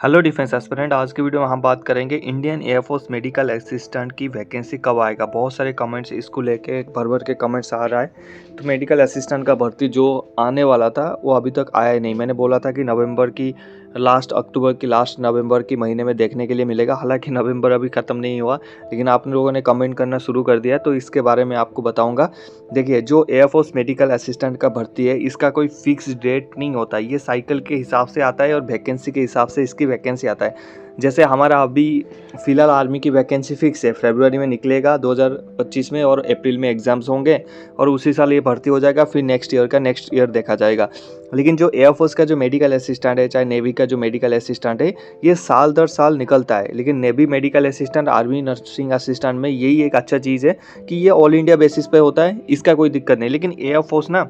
Hello defence aspirant. आज की video में हम बात करेंगे इंडियन एयरफोर्स मेडिकल असिस्टेंट की वैकेंसी कब आएगा। बहुत सारे कमेंट्स इसको लेके भर भर के कमेंट्स आ रहा है। तो मेडिकल असिस्टेंट का भर्ती जो आने वाला था वो अभी तक आया ही नहीं। मैंने बोला था कि नवंबर की लास्ट, अक्टूबर की लास्ट, नवंबर की महीने में देखने के लिए मिलेगा। हालांकि नवंबर अभी ख़त्म नहीं हुआ, लेकिन आप लोगों ने कमेंट करना शुरू कर दिया तो इसके बारे में आपको बताऊँगा। देखिए, जो एयरफोर्स मेडिकल असिस्टेंट का भर्ती है इसका कोई फिक्स डेट नहीं होता। ये साइकिल के हिसाब से आता है और वैकेंसी के हिसाब से इसकी वैकेंसी आता है। जैसे हमारा अभी फ़िलहाल आर्मी की वैकेंसी फिक्स है, फरवरी में निकलेगा 2025 में, और अप्रैल में एग्ज़ाम्स होंगे और उसी साल ये भर्ती हो जाएगा। फिर नेक्स्ट ईयर देखा जाएगा। लेकिन जो एयरफोर्स का जो मेडिकल असिस्टेंट है, चाहे नेवी का जो मेडिकल असिस्टेंट है, ये साल दर साल निकलता है। लेकिन navy medical assistant, army nursing assistant में यही एक अच्छा चीज़ है कि ये ऑल इंडिया बेसिस पे होता है, इसका कोई दिक्कत नहीं। लेकिन एयरफोर्स ना,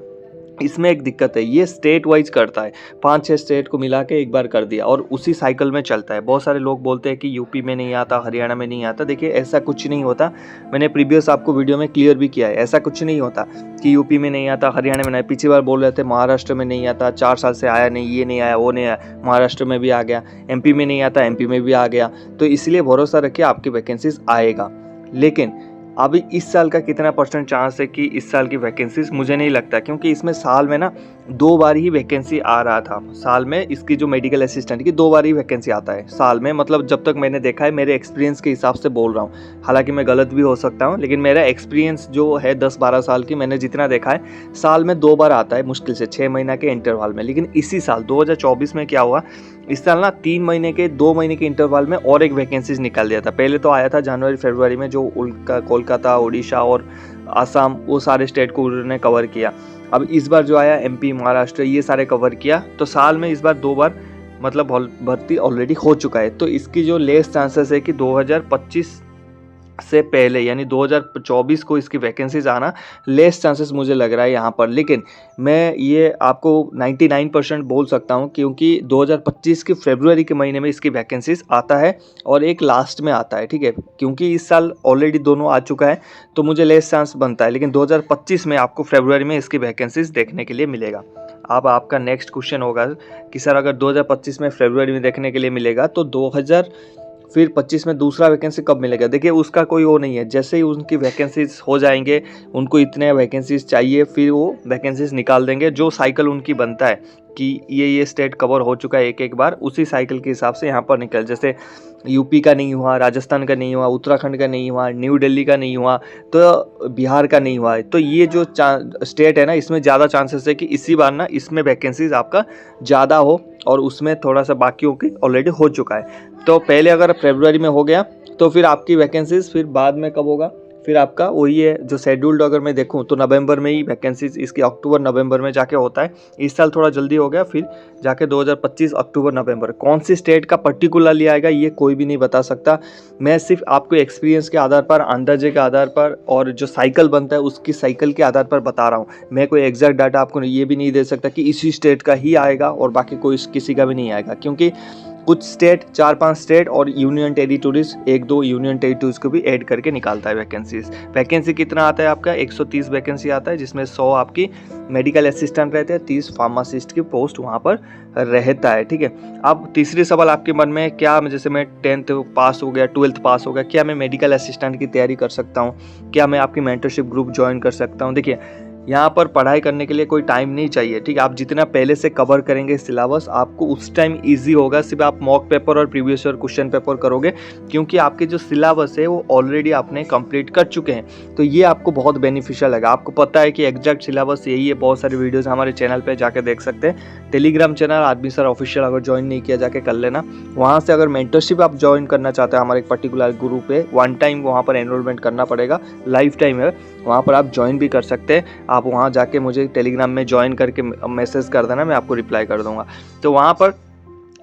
इसमें एक दिक्कत है, ये स्टेट वाइज करता है। 5-6 स्टेट को मिला के एक बार कर दिया और उसी साइकिल में चलता है। बहुत सारे लोग बोलते हैं कि यूपी में नहीं आता, हरियाणा में नहीं आता। देखिए, ऐसा कुछ नहीं होता। मैंने प्रीवियस आपको वीडियो में क्लियर भी किया है, ऐसा कुछ नहीं होता कि यूपी में नहीं आता, हरियाणा में नहीं। पिछली बार बोल रहे थे महाराष्ट्र में नहीं आता, 4 साल से आया नहीं, ये नहीं आया, वो नहीं आया, महाराष्ट्र में भी आ गया। एमपी में नहीं आता, एमपी में भी आ गया। तो इसलिए भरोसा रखिए, आपकी वैकेंसीज आएगा। लेकिन अभी इस साल का कितना % चांस है कि इस साल की वैकेंसीज, मुझे नहीं लगता, क्योंकि इसमें साल में ना 2 बार ही वैकेंसी आ रहा था। साल में इसकी जो मेडिकल असिस्टेंट की 2 बार ही वैकेंसी आता है साल में। मतलब जब तक मैंने देखा है, मेरे एक्सपीरियंस के हिसाब से बोल रहा हूँ। हालांकि मैं गलत भी हो सकता हूँ, लेकिन मेरा एक्सपीरियंस जो है 10-12 साल की, मैंने जितना देखा है, साल में 2 बार आता है, मुश्किल से 6 महीना के इंटरवल में। लेकिन इसी साल 2024 में क्या हुआ, इस साल ना 3 महीने के, 2 महीने के इंटरवल में और एक वैकेंसीज निकाल दिया था। पहले तो आया था जनवरी फरवरी में, जो कोलकाता, उड़ीसा और आसाम, वो सारे स्टेट को उन्होंने कवर किया। अब इस बार जो आया एमपी, महाराष्ट्र, ये सारे कवर किया। तो साल में इस बार 2 बार मतलब भर्ती ऑलरेडी हो चुका है। तो इसकी जो लेस चांसेस है कि 2025 से पहले यानी 2024 को इसकी वैकेंसीज आना लेस चांसेस मुझे लग रहा है यहाँ पर। लेकिन मैं ये आपको 99% बोल सकता हूँ, क्योंकि 2025 के फरवरी के महीने में इसकी वैकेंसीज आता है और एक लास्ट में आता है, ठीक है। क्योंकि इस साल ऑलरेडी दोनों आ चुका है तो मुझे लेस चांस बनता है। लेकिन 2025 में आपको फरवरी में इसकी वैकेंसीज देखने के लिए मिलेगा। अब आपका नेक्स्ट क्वेश्चन होगा कि सर, अगर 2025 में फरवरी में देखने के लिए मिलेगा तो 2025 में दूसरा वैकेंसी कब मिलेगा। देखिए, उसका कोई वो नहीं है। जैसे ही उनकी वैकेंसीज हो जाएंगे, उनको इतने वैकेंसीज चाहिए, फिर वो वैकेंसीज निकाल देंगे। जो साइकिल उनकी बनता है कि ये स्टेट कवर हो चुका है एक बार, उसी साइकिल के हिसाब से यहाँ पर निकल। जैसे यूपी का नहीं हुआ, राजस्थान का नहीं हुआ, उत्तराखंड का नहीं हुआ, न्यू दिल्ली का नहीं हुआ, तो बिहार का नहीं हुआ है। तो ये जो स्टेट है ना, इसमें ज़्यादा चांसेस है कि इसी बार ना इसमें वैकेंसीज आपका ज़्यादा हो, और उसमें थोड़ा सा बाकियों की ऑलरेडी हो चुका है। तो पहले अगर फरवरी में हो गया तो फिर आपकी वैकेंसीज फिर बाद में कब होगा, फिर आपका वही है जो शेड्यूल्ड। अगर मैं देखूं तो नवंबर में ही वैकेंसीज इसकी अक्टूबर नवंबर में जाके होता है। इस साल थोड़ा जल्दी हो गया, फिर जाके 2025 अक्टूबर नवंबर। कौन सी स्टेट का पर्टिकुलरली आएगा ये कोई भी नहीं बता सकता। मैं सिर्फ आपको एक्सपीरियंस के आधार पर, अंदाजे के आधार पर, और जो साइकिल बनता है उसकी साइकिल के आधार पर बता रहा हूँ। मैं कोई एग्जैक्ट डाटा आपको ये भी नहीं दे सकता कि इसी स्टेट का ही आएगा और बाकी कोई किसी का भी नहीं आएगा, क्योंकि कुछ स्टेट, 4-5 स्टेट और यूनियन टेरिटोरीज, 1-2 यूनियन टेरिटोरीज को भी ऐड करके निकालता है वैकेंसीज। वैकेंसी कितना आता है आपका, 130 वैकेंसी आता है, जिसमें 100 आपकी मेडिकल असिस्टेंट रहते हैं, 30 फार्मासिस्ट की पोस्ट वहाँ पर रहता है, ठीक है। अब तीसरी सवाल आपके मन में, क्या जैसे मैं 10th पास हो गया, 12th पास हो गया, क्या मैं मेडिकल असिस्टेंट की तैयारी कर सकता हूँ, क्या मैं आपकी मेंटरशिप ग्रुप ज्वाइन कर सकता हूँ। देखिए, यहाँ पर पढ़ाई करने के लिए कोई टाइम नहीं चाहिए, ठीक है। आप जितना पहले से कवर करेंगे सिलेबस, आपको उस टाइम इजी होगा। सिर्फ आप मॉक पेपर और प्रीवियस ईयर क्वेश्चन पेपर करोगे, क्योंकि आपके जो सिलेबस है वो ऑलरेडी आपने कंप्लीट कर चुके हैं। तो ये आपको बहुत बेनिफिशियल है। आपको पता है कि एग्जैक्ट सिलेबस यही है। बहुत सारी वीडियोस हमारे चैनल पे जाके देख सकते हैं। Telegram channel army sir official, अगर ज्वाइन नहीं किया जाके कर लेना। वहाँ से अगर मेंटरशिप आप ज्वाइन करना चाहते हैं हमारे एक पर्टिकुलर ग्रुप है, 1 टाइम वहाँ पर एनरोलमेंट करना पड़ेगा, लाइफ टाइम है, वहाँ पर आप ज्वाइन भी कर सकते हैं। आप वहाँ जाके मुझे टेलीग्राम में ज्वाइन करके मैसेज कर देना, मैं आपको रिप्लाई कर दूंगा। तो वहाँ पर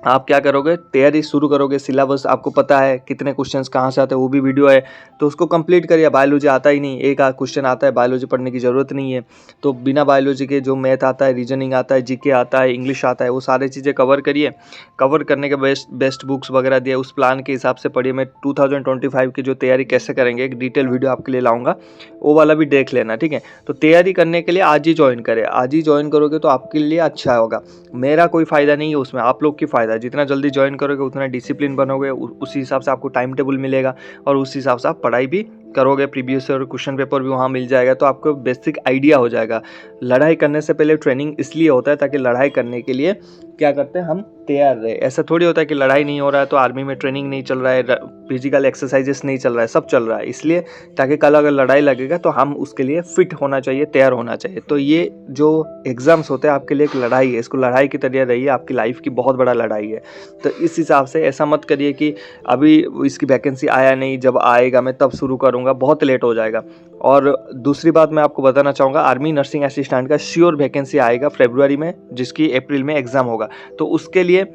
आप क्या करोगे, तैयारी शुरू करोगे। सिलेबस आपको पता है, कितने क्वेश्चंस कहाँ से आते हैं वो भी वीडियो है, तो उसको कंप्लीट करिए। बायोलॉजी आता ही नहीं, एक आध क्वेश्चन आता है, बायोलॉजी पढ़ने की ज़रूरत नहीं है। तो बिना बायोलॉजी के जो मैथ आता है, रीजनिंग आता है, जीके आता है, इंग्लिश आता है, वो सारी चीज़ें कवर करिए। कवर करने के बेस्ट बुक्स वगैरह दिए, उस प्लान के हिसाब से पढ़िए। मैं 2025 की जो तैयारी कैसे करेंगे एक डिटेल वीडियो आपके लिए लाऊंगा, वो वाला भी देख लेना, ठीक है। तो तैयारी करने के लिए आज ही ज्वाइन करें। आज ही ज्वाइन करोगे तो आपके लिए अच्छा होगा। मेरा कोई फ़ायदा नहीं है उसमें, आप लोग की फ़ायदा फ़ायदा है। जितना जल्दी ज्वाइन करोगे उतना डिसिप्लिन बनोगे, उसी हिसाब से आपको टाइम टेबल मिलेगा और उस हिसाब से आप पढ़ाई भी करोगे। प्रीवियस ईयर क्वेश्चन पेपर भी वहाँ मिल जाएगा, तो आपको बेसिक आइडिया हो जाएगा। लड़ाई करने से पहले ट्रेनिंग इसलिए होता है ताकि लड़ाई करने के लिए क्या करते हैं हम तैयार रहे। ऐसा थोड़ी होता है कि लड़ाई नहीं हो रहा है तो आर्मी में ट्रेनिंग नहीं चल रहा है, फिजिकल एक्सरसाइजेस नहीं चल रहा है, सब चल रहा है, इसलिए ताकि कल अगर लड़ाई लगेगा तो हम उसके लिए फिट होना चाहिए, तैयार होना चाहिए। तो ये जो एग्ज़ाम्स होते हैं आपके लिए एक लड़ाई है, इसको लड़ाई की तरह रहिए, आपकी लाइफ की बहुत बड़ा लड़ाई है। तो इस हिसाब से ऐसा मत करिए कि अभी इसकी वैकेंसी आया नहीं, जब आएगा मैं तब शुरू करूँगा, बहुत लेट हो जाएगा। और दूसरी बात मैं आपको बताना चाहूँगा, आर्मी नर्सिंग असिस्टेंट का श्योर वैकेंसी आएगा फरवरी में, जिसकी अप्रैल में एग्ज़ाम होगा। तो उसके लिए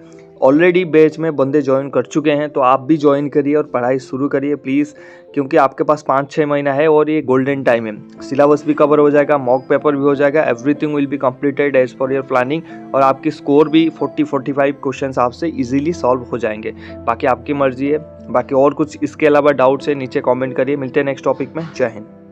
ऑलरेडी बैच में बंदे ज्वाइन कर चुके हैं, तो आप भी ज्वाइन करिए और पढ़ाई शुरू करिए प्लीज़, क्योंकि आपके पास 5-6 महीना है और ये गोल्डन टाइम है। सिलेबस भी कवर हो जाएगा, मॉक पेपर भी हो जाएगा, everything will be completed as per your planning, और आपकी स्कोर भी 40-45 क्वेश्चन आपसे इजीली सॉल्व हो जाएंगे। बाकी आपकी मर्जी है, बाकी और कुछ इसके अलावा डाउट्स है नीचे कमेंट करिए। मिलते हैं नेक्स्ट टॉपिक में। जय हिंद।